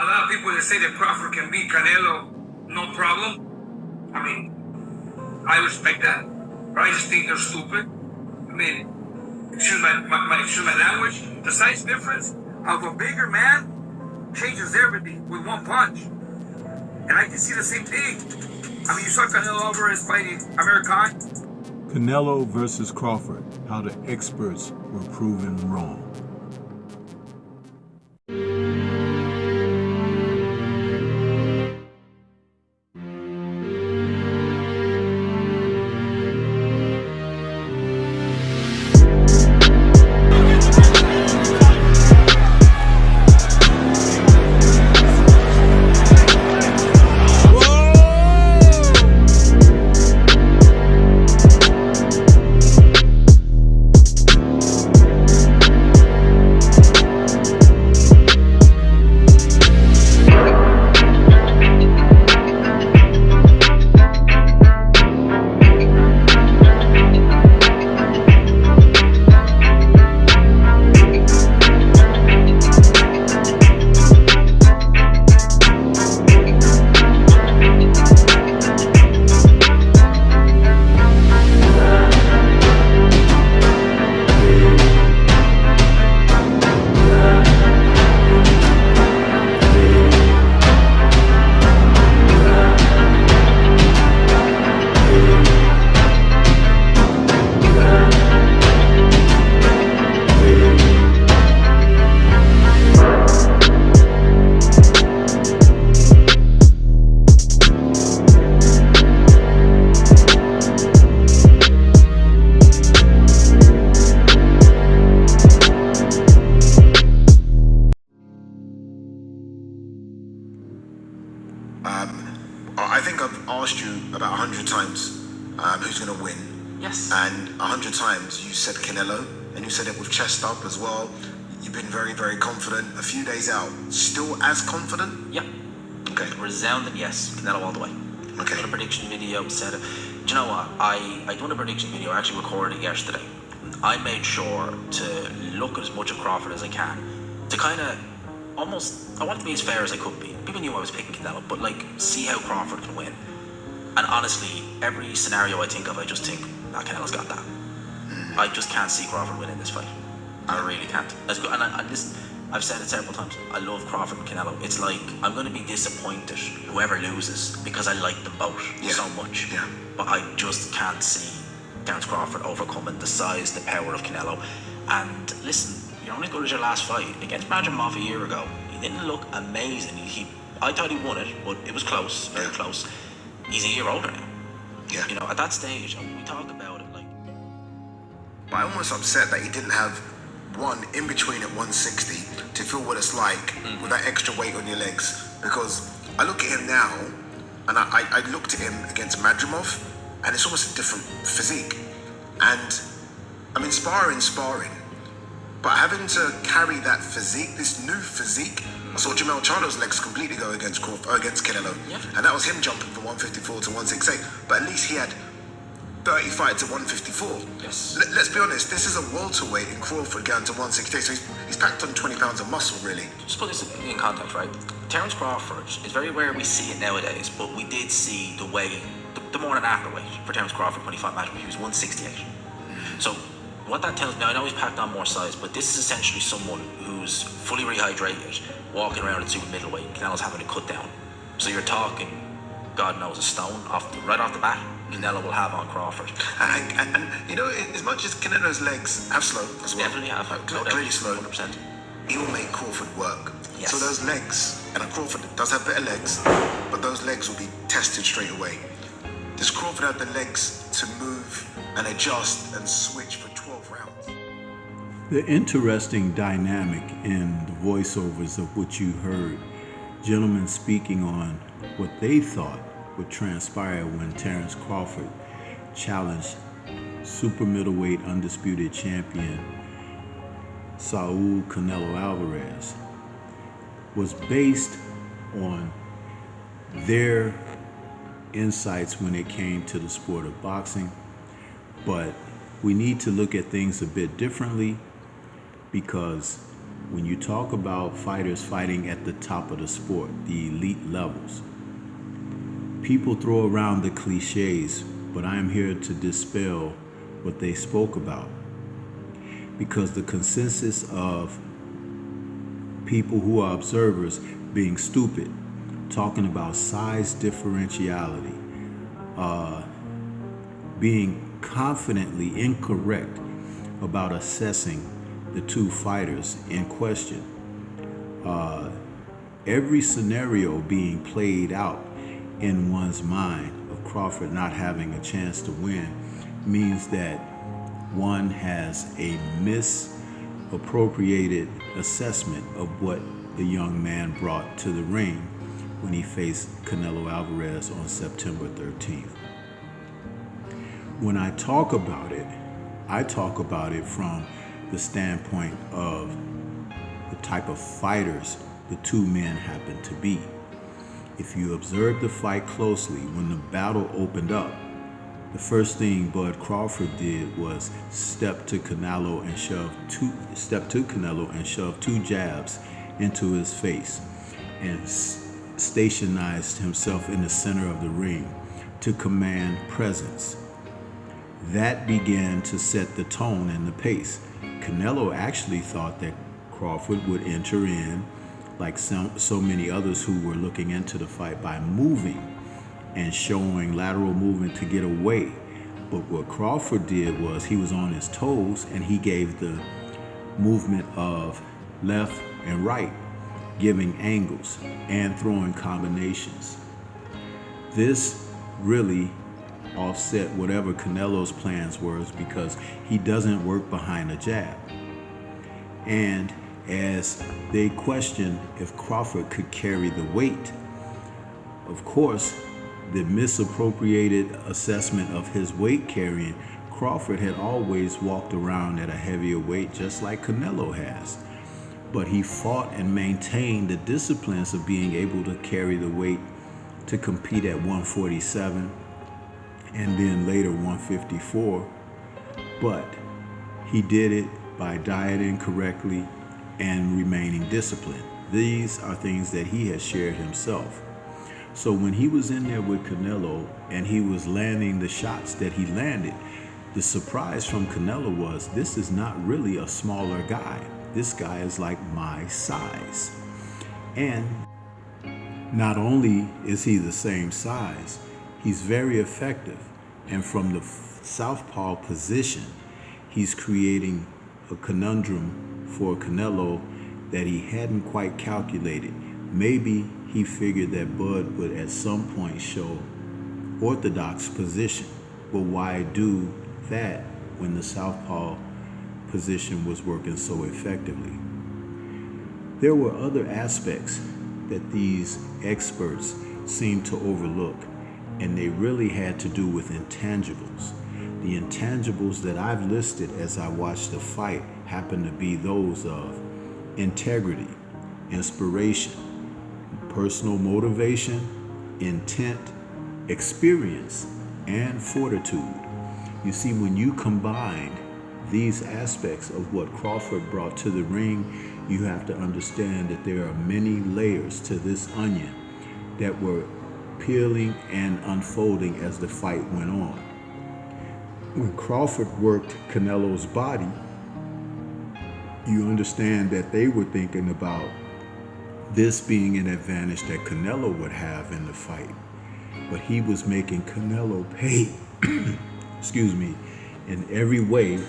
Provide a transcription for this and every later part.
A lot of people that say that Crawford can beat Canelo, no problem. I mean, I respect that, but I just think they're stupid. I mean, excuse my language. The size difference of a bigger man changes everything with one punch. And I can see the same thing. I mean, you saw Canelo Alvarez fighting American. Canelo versus Crawford, how the experts were proven wrong. I think I've asked you about 100 times who's going to win. Yes. And 100 times you said Canelo, and you said it with chest up as well. You've been very, very confident. A few days out, still as confident? Yep. Okay. Resounding yes, Canelo all the way. Okay. Done a prediction video, said it. Do you know what? I done a prediction video, I actually recorded it yesterday. I made sure to look at as much of Crawford as I can. To kind of I wanted to be as fair as I could be. People knew I was picking Canelo, but like, see how Crawford can win. And honestly, every scenario I think of, I just think, nah, Canelo's got that. I just can't see Crawford winning this fight. I really can't. I've said it several times. I love Crawford and Canelo. It's like, I'm going to be disappointed whoever loses because I like them both so much. Yeah. But I just can't see Terence Crawford overcoming the size, the power of Canelo. And listen, you're only as good as your last fight. Against Madrimov a year ago, he didn't look amazing. I thought he won it, but it was close, very close. He's a year older now. Yeah. You know, at that stage, we talk about it like... But I'm almost upset that he didn't have one in between at 160 to feel what it's like with that extra weight on your legs. Because I look at him now, and I looked at him against Madrimov, and it's almost a different physique. And I mean, sparring, but having to carry that physique, this new physique, I saw Jamel Charlo's legs completely go against Canelo. Yeah. And that was him jumping from 154 to 168. But at least he had 30 fights at 154. Yes. Let's be honest, this is a welterweight in Crawford going to 168. So he's packed on 20 pounds of muscle, really. Just put this in context, right? Terence Crawford, is very rare we see it nowadays, but we did see the morning after weight for Terence Crawford when he fought Madrimov. He was 168. So what that tells me, I know he's packed on more size, but this is essentially someone who's fully rehydrated, walking around at super middleweight. Canelo's having to cut down. So you're talking, God knows, a stone right off the bat. Canelo will have on Crawford. And you know, as much as Canelo's legs have slowed as well, Definitely have. clearly slowed, 100%. he will make Crawford work. Yes. So those legs, and Crawford does have better legs, but those legs will be tested straight away. Does Crawford have the legs to move and adjust and switch for 12 rounds? The interesting dynamic in the voiceovers of what you heard, gentlemen speaking on what they thought would transpire when Terence Crawford challenged super middleweight undisputed champion Saul Canelo Alvarez, was based on their insights when it came to the sport of boxing. But we need to look at things a bit differently, because When you talk about fighters fighting at the top of the sport, the elite levels, people throw around the cliches, but I am here to dispel what they spoke about. Because the consensus of people who are observers being stupid, talking about size differentiality, being confidently incorrect about assessing the two fighters in question. Every scenario being played out in one's mind of Crawford not having a chance to win means that one has a misappropriated assessment of what the young man brought to the ring when he faced Canelo Alvarez on September 13th. When I talk about it from the standpoint of the type of fighters the two men happen to be. If you observe the fight closely, when the battle opened up, the first thing Bud Crawford did was step to Canelo and shove two jabs into his face and stationized himself in the center of the ring to command presence. That began to set the tone and the pace. Canelo actually thought that Crawford would enter in, like so many others who were looking into the fight, by moving and showing lateral movement to get away. But what Crawford did was he was on his toes and he gave the movement of left and right, giving angles and throwing combinations. This really offset whatever Canelo's plans were, because he doesn't work behind a jab. And as they questioned if Crawford could carry the weight, of course, the misappropriated assessment of his weight carrying, Crawford had always walked around at a heavier weight just like Canelo has. But he fought and maintained the disciplines of being able to carry the weight to compete at 147 and then later 154. But he did it by dieting correctly and remaining disciplined. These are things that he has shared himself. So when he was in there with Canelo and he was landing the shots that he landed, the surprise from Canelo was, this is not really a smaller guy. This guy is like my size. And not only is he the same size, he's very effective. And from the southpaw position, he's creating a conundrum for Canelo that he hadn't quite calculated. Maybe he figured that Bud would at some point show orthodox position. But why do that when the southpaw position was working so effectively? There were other aspects that these experts seemed to overlook, and they really had to do with intangibles. The intangibles that I've listed as I watched the fight happen to be those of integrity, inspiration, personal motivation, intent, experience, and fortitude. You see, when you combine these aspects of what Crawford brought to the ring, you have to understand that there are many layers to this onion that were peeling and unfolding as the fight went on. When Crawford worked Canelo's body, you understand that they were thinking about this being an advantage that Canelo would have in the fight. But he was making Canelo pay, in every way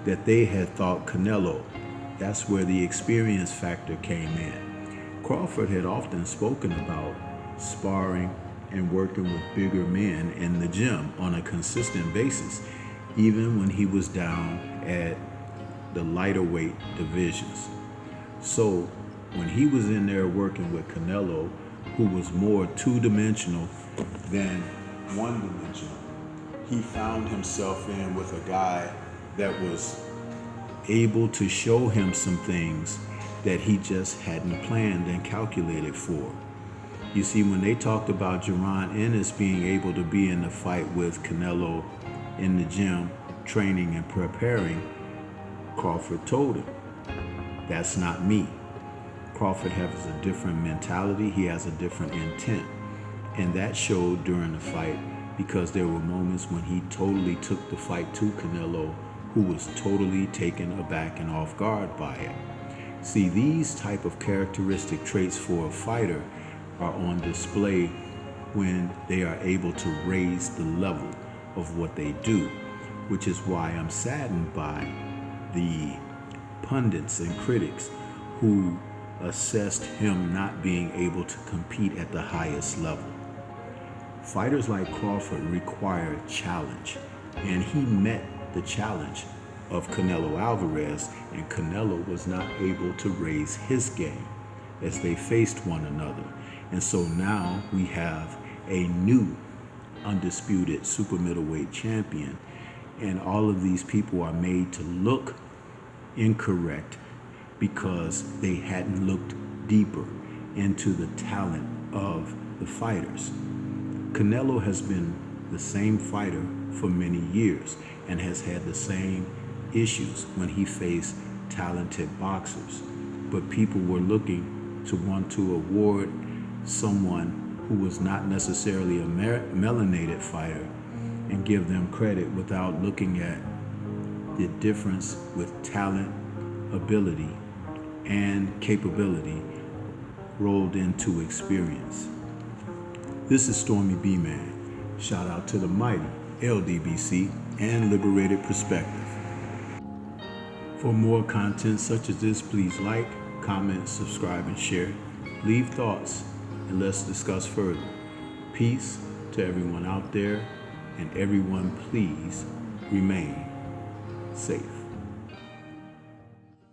that they had thought Canelo. That's where the experience factor came in. Crawford had often spoken about sparring and working with bigger men in the gym on a consistent basis, even when he was down at the lighter weight divisions. So when he was in there working with Canelo, who was more two-dimensional than one-dimensional, he found himself in with a guy that was able to show him some things that he just hadn't planned and calculated for. You see, when they talked about Jaron Ennis being able to be in the fight with Canelo in the gym, training and preparing, Crawford told him, That's not me. Crawford has a different mentality. He has a different intent. And that showed during the fight, because there were moments when he totally took the fight to Canelo, who was totally taken aback and off guard by it. See, these type of characteristic traits for a fighter are on display when they are able to raise the level of what they do, which is why I'm saddened by the pundits and critics who assessed him not being able to compete at the highest level. Fighters like Crawford require challenge, and he met the challenge of Canelo Alvarez, and Canelo was not able to raise his game as they faced one another. And so now we have a new undisputed super middleweight champion, and all of these people are made to look incorrect because they hadn't looked deeper into the talent of the fighters. Canelo has been the same fighter for many years and has had the same issues when he faced talented boxers. But people were looking to want to award someone who was not necessarily a melanated fighter and give them credit without looking at the difference with talent, ability, and capability rolled into experience. This is Stormy B-Man. Shout out to the mighty LDBC and Liberated Perspective. For more content such as this, please like, comment, subscribe, and share. Leave thoughts, and let's discuss further. Peace to everyone out there, and everyone please remain safe.